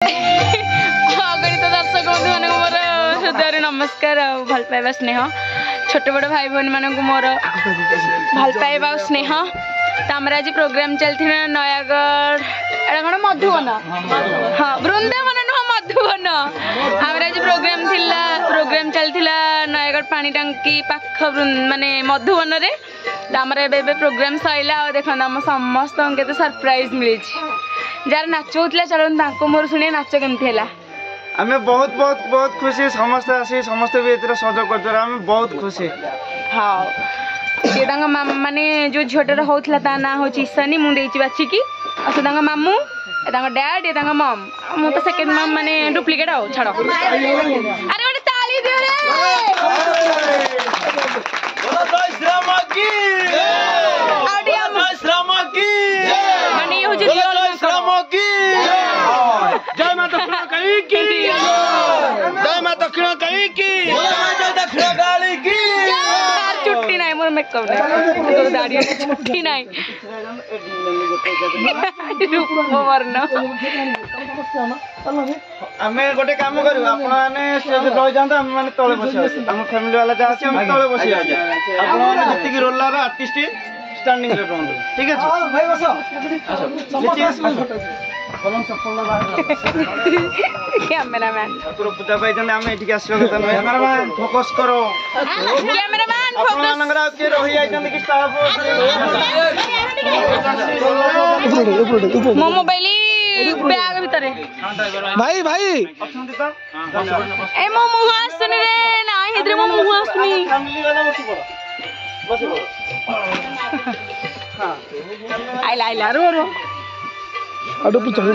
अगणित दर्शक बंधु मान मोर हृदय नमस्कार भल पाइबा स्नेह छोट बड़ भाई भौनी मान मोर भल पाइबा स्नेह तो आम आज प्रोग्राम चलती नयागढ़ एटा कौन मधुबन हाँ वृंदावन नुह मधुबन आम आज प्रोग्राम चलता नयागढ़ पानी टांकी पाख माने मधुबन रे आमर ए प्रोग्राम सैला देख आम समस्त के सरप्राइज मिली जार नाच होता चलो मोर शुणे नाच केमती है आमे बहुत बहुत बहुत खुशी समस्त आसी समस्त भी एतरा सहयोग करथर आमे बहुत खुशी हाँ से माने जो झीटार होता ता ना हूँ ईशानी मुझे बाछिकी आ मामू डैड ये मम मु तो सेकेंड मम माने डुप्लिकेट आओ छाड़ अरे गोटे ताली दियो जय माता कहीं की जय माता कहीं की गाली की छुट्टी नहीं मोर मेकअप नहीं दाढ़ी छुट्टी नहीं रूप वर्ण आमे गोटे काम करू आपण माने स्टेज रहि जांत हम माने तळे बसी हम फैमिली वाला जा हम तळे बसी आपण माने जति की रोलर आर्टिस्ट स्टैंडिंग रे रहंदो ठीक है हां भाई बस कैमरामैन पूरा पूजा पाई जने हम एठी आसीबा कथा न कैमरामैन फोकस करो कैमरामैन फोकस आपण नंगरा के रहि आइ जने की स्टाफ मो मोबाइल बैग भीतर भाई भाई ए मो मुह आसुनी रे ना हिद्रे मो मुह आसुनी फैमिली वाला बस हां आइला रो अडो पुर चढ़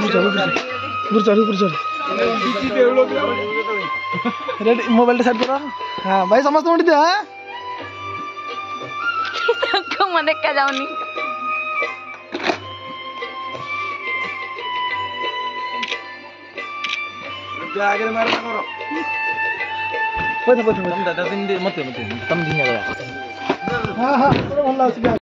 रेडी मोबाइल सेट करो हां भाई समस्त उठी दे हां तो मन देखा जाऊनी आगे मार करो दादा दिन मत तुम दिन हां हां भल